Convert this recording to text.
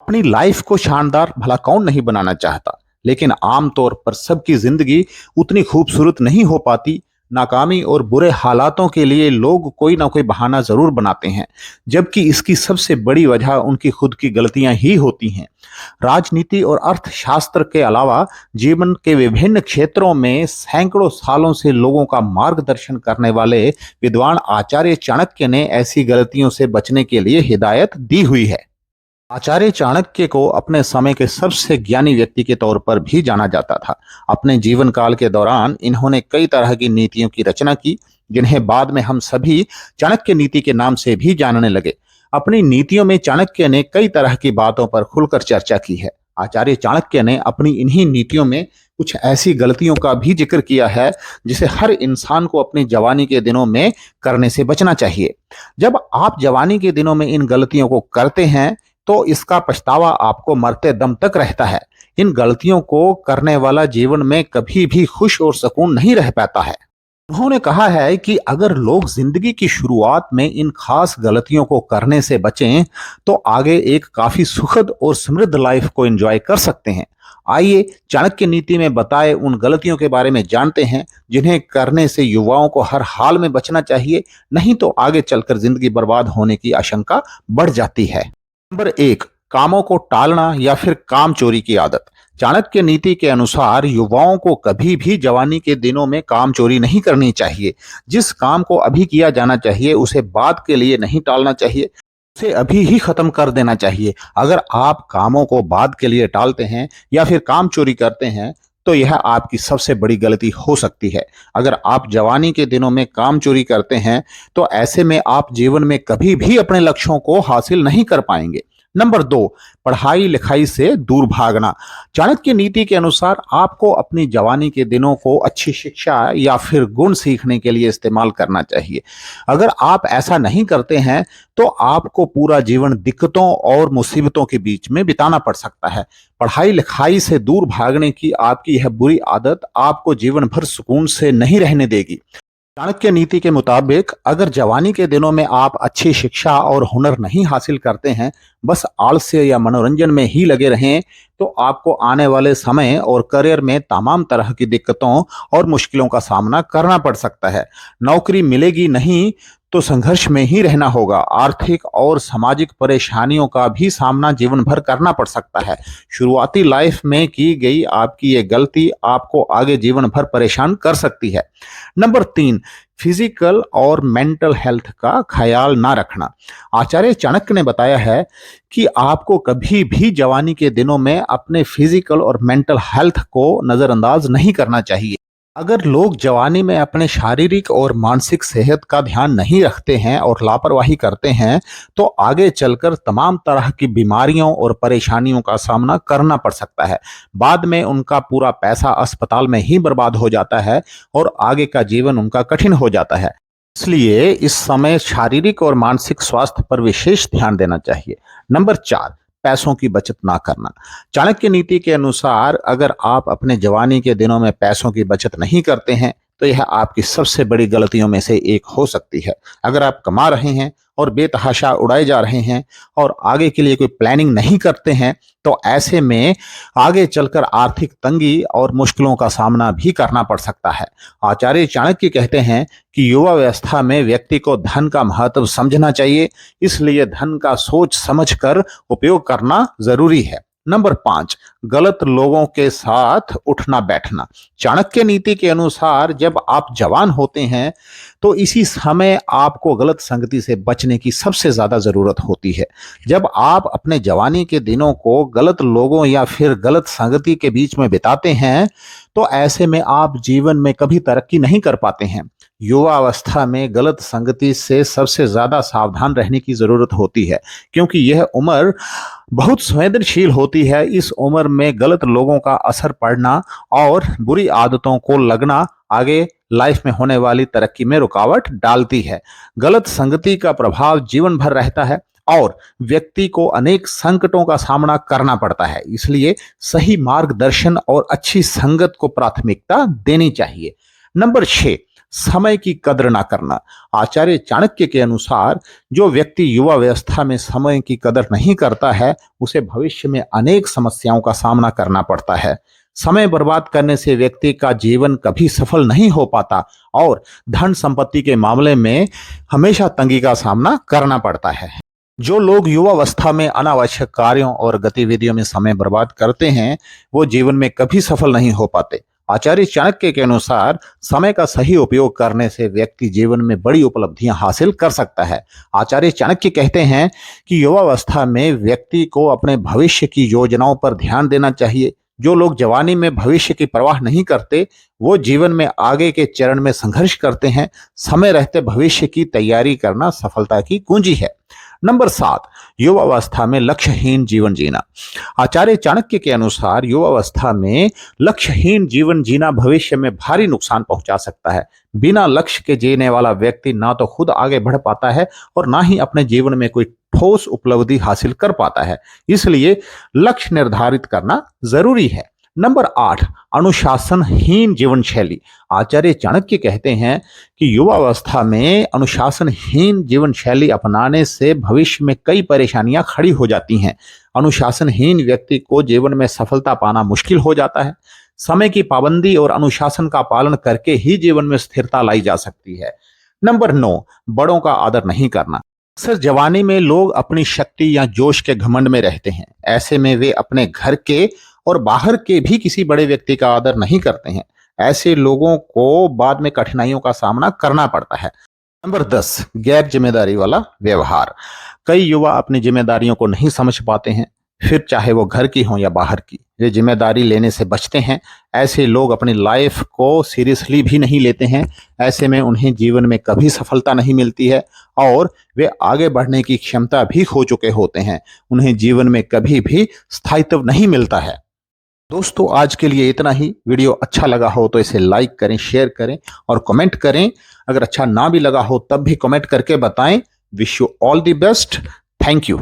अपनी लाइफ को शानदार भला कौन नहीं बनाना चाहता, लेकिन आमतौर पर सबकी जिंदगी उतनी खूबसूरत नहीं हो पाती। नाकामी और बुरे हालातों के लिए लोग कोई ना कोई बहाना जरूर बनाते हैं, जबकि इसकी सबसे बड़ी वजह उनकी खुद की गलतियां ही होती हैं। राजनीति और अर्थशास्त्र के अलावा जीवन के विभिन्न क्षेत्रों में सैकड़ों सालों से लोगों का मार्गदर्शन करने वाले विद्वान आचार्य चाणक्य ने ऐसी गलतियों से बचने के लिए हिदायत दी हुई है। आचार्य चाणक्य को अपने समय के सबसे ज्ञानी व्यक्ति के तौर पर भी जाना जाता था। अपने जीवन काल के दौरान इन्होंने कई तरह की नीतियों की रचना की, जिन्हें बाद में हम सभी चाणक्य नीति के नाम से भी जानने लगे। अपनी नीतियों में चाणक्य ने कई तरह की बातों पर खुलकर चर्चा की है। आचार्य चाणक्य ने अपनी इन्हीं नीतियों में कुछ ऐसी गलतियों का भी जिक्र किया है जिसे हर इंसान को अपनी जवानी के दिनों में करने से बचना चाहिए। जब आप जवानी के दिनों में इन गलतियों को करते हैं तो इसका पछतावा आपको मरते दम तक रहता है। इन गलतियों को करने वाला जीवन में कभी भी खुश और सुकून नहीं रह पाता है। उन्होंने कहा है कि अगर लोग जिंदगी की शुरुआत में इन खास गलतियों को करने से बचें तो आगे एक काफी सुखद और समृद्ध लाइफ को एंजॉय कर सकते हैं। आइए चाणक्य नीति में बताए उन गलतियों के बारे में जानते हैं जिन्हें करने से युवाओं को हर हाल में बचना चाहिए, नहीं तो आगे चलकर जिंदगी बर्बाद होने की आशंका बढ़ जाती है। नंबर 1, कामों को टालना या फिर काम चोरी की आदत। चाणक्य नीति के अनुसार युवाओं को कभी भी जवानी के दिनों में काम चोरी नहीं करनी चाहिए। जिस काम को अभी किया जाना चाहिए उसे बाद के लिए नहीं टालना चाहिए, उसे अभी ही खत्म कर देना चाहिए। अगर आप कामों को बाद के लिए टालते हैं या फिर काम चोरी करते हैं तो यह आपकी सबसे बड़ी गलती हो सकती है। अगर आप जवानी के दिनों में काम चोरी करते हैं तो ऐसे में आप जीवन में कभी भी अपने लक्ष्यों को हासिल नहीं कर पाएंगे। नंबर 2, पढ़ाई लिखाई से दूर भागना। चाणक्य नीति के अनुसार आपको अपनी जवानी के दिनों को अच्छी शिक्षा या फिर गुण सीखने के लिए इस्तेमाल करना चाहिए। अगर आप ऐसा नहीं करते हैं तो आपको पूरा जीवन दिक्कतों और मुसीबतों के बीच में बिताना पड़ सकता है। पढ़ाई लिखाई से दूर भागने की आपकी यह बुरी आदत आपको जीवन भर सुकून से नहीं रहने देगी। चाणक्य नीति के मुताबिक अगर जवानी के दिनों में आप अच्छी शिक्षा और हुनर नहीं हासिल करते हैं, बस आलस्य या मनोरंजन में ही लगे रहें, तो आपको आने वाले समय और करियर में तमाम तरह की दिक्कतों और मुश्किलों का सामना करना पड़ सकता है। नौकरी मिलेगी नहीं तो संघर्ष में ही रहना होगा। आर्थिक और सामाजिक परेशानियों का भी सामना जीवन भर करना पड़ सकता है। शुरुआती लाइफ में की गई आपकी ये गलती आपको आगे जीवन भर परेशान कर सकती है। नंबर 3, फिजिकल और मेंटल हेल्थ का ख्याल ना रखना। आचार्य चाणक्य ने बताया है कि आपको कभी भी जवानी के दिनों में अपने फिजिकल और मेंटल हेल्थ को नजरअंदाज नहीं करना चाहिए। अगर लोग जवानी में अपने शारीरिक और मानसिक सेहत का ध्यान नहीं रखते हैं और लापरवाही करते हैं तो आगे चलकर तमाम तरह की बीमारियों और परेशानियों का सामना करना पड़ सकता है। बाद में उनका पूरा पैसा अस्पताल में ही बर्बाद हो जाता है और आगे का जीवन उनका कठिन हो जाता है। इसलिए इस समय शारीरिक और मानसिक स्वास्थ्य पर विशेष ध्यान देना चाहिए। नंबर 4, पैसों की बचत ना करना। चाणक्य नीति के अनुसार अगर आप अपने जवानी के दिनों में पैसों की बचत नहीं करते हैं तो यह आपकी सबसे बड़ी गलतियों में से एक हो सकती है। अगर आप कमा रहे हैं और बेतहाशा उड़ाए जा रहे हैं और आगे के लिए कोई प्लानिंग नहीं करते हैं तो ऐसे में आगे चलकर आर्थिक तंगी और मुश्किलों का सामना भी करना पड़ सकता है। आचार्य चाणक्य कहते हैं कि युवा अवस्था में व्यक्ति को धन का महत्व समझना चाहिए, इसलिए धन का सोच समझकर उपयोग करना जरूरी है। नंबर 5, गलत लोगों के साथ उठना बैठना। चाणक्य नीति के अनुसार जब आप जवान होते हैं तो इसी समय आपको गलत संगति से बचने की सबसे ज्यादा जरूरत होती है। जब आप अपने जवानी के दिनों को गलत लोगों या फिर गलत संगति के बीच में बिताते हैं तो ऐसे में आप जीवन में कभी तरक्की नहीं कर पाते हैं। युवा अवस्था में गलत संगति से सबसे ज्यादा सावधान रहने की जरूरत होती है, क्योंकि यह उम्र बहुत संवेदनशील होती है। इस उम्र में गलत लोगों का असर पड़ना और बुरी आदतों को लगना आगे लाइफ में होने वाली तरक्की में रुकावट डालती है। गलत संगति का प्रभाव जीवन भर रहता है और व्यक्ति को अनेक संकटों का सामना करना पड़ता है। इसलिए सही मार्गदर्शन और अच्छी संगत को प्राथमिकता देनी चाहिए। नंबर 6, समय की कद्र ना करना। आचार्य चाणक्य के अनुसार जो व्यक्ति युवावस्था में समय की कदर नहीं करता है, उसे भविष्य में अनेक समस्याओं का सामना करना पड़ता है। समय बर्बाद करने से व्यक्ति का जीवन कभी सफल नहीं हो पाता और धन संपत्ति के मामले में हमेशा तंगी का सामना करना पड़ता है। जो लोग युवावस्था में अनावश्यक कार्यों और गतिविधियों में समय बर्बाद करते हैं, वो जीवन में कभी सफल नहीं हो पाते। आचार्य चाणक्य के अनुसार समय का सही उपयोग करने से व्यक्ति जीवन में बड़ी उपलब्धियां हासिल कर सकता है। आचार्य चाणक्य कहते हैं कि युवावस्था में व्यक्ति को अपने भविष्य की योजनाओं पर ध्यान देना चाहिए। जो लोग जवानी में भविष्य की परवाह नहीं करते, वो जीवन में आगे के चरण में संघर्ष करते हैं। समय रहते भविष्य की तैयारी करना सफलता की कुंजी है। नंबर 7, युवावस्था में लक्ष्यहीन जीवन जीना। आचार्य चाणक्य के अनुसार युवावस्था में लक्ष्यहीन जीवन जीना भविष्य में भारी नुकसान पहुंचा सकता है। बिना लक्ष्य के जीने वाला व्यक्ति ना तो खुद आगे बढ़ पाता है और ना ही अपने जीवन में कोई ठोस उपलब्धि हासिल कर पाता है। इसलिए लक्ष्य निर्धारित करना जरूरी है। नंबर 8, अनुशासनहीन जीवन शैली। आचार्य चाणक्य कहते हैं कि युवावस्था में अनुशासनहीन जीवन शैली अपनाने से भविष्य में कई परेशानियां खड़ी हो जाती हैं। अनुशासनहीन व्यक्ति को जीवन में सफलता पाना मुश्किल हो जाता है। समय की पाबंदी और अनुशासन का पालन करके ही जीवन में स्थिरता लाई जा सकती है। नंबर 9, बड़ों का आदर नहीं करना। अक्सर जवानी में लोग अपनी शक्ति या जोश के घमंड में रहते हैं। ऐसे में वे अपने घर के और बाहर के भी किसी बड़े व्यक्ति का आदर नहीं करते हैं। ऐसे लोगों को बाद में कठिनाइयों का सामना करना पड़ता है। नंबर 10, गैर जिम्मेदारी वाला व्यवहार। कई युवा अपनी जिम्मेदारियों को नहीं समझ पाते हैं, फिर चाहे वो घर की हो या बाहर की। वे जिम्मेदारी लेने से बचते हैं। ऐसे लोग अपनी लाइफ को सीरियसली भी नहीं लेते हैं। ऐसे में उन्हें जीवन में कभी सफलता नहीं मिलती है और वे आगे बढ़ने की क्षमता भी खो चुके होते हैं। उन्हें जीवन में कभी भी स्थायित्व नहीं मिलता है। दोस्तों, आज के लिए इतना ही। वीडियो अच्छा लगा हो तो इसे लाइक करें, शेयर करें और कमेंट करें। अगर अच्छा ना भी लगा हो तब भी कमेंट करके बताएं। Wish you all the best. Thank you.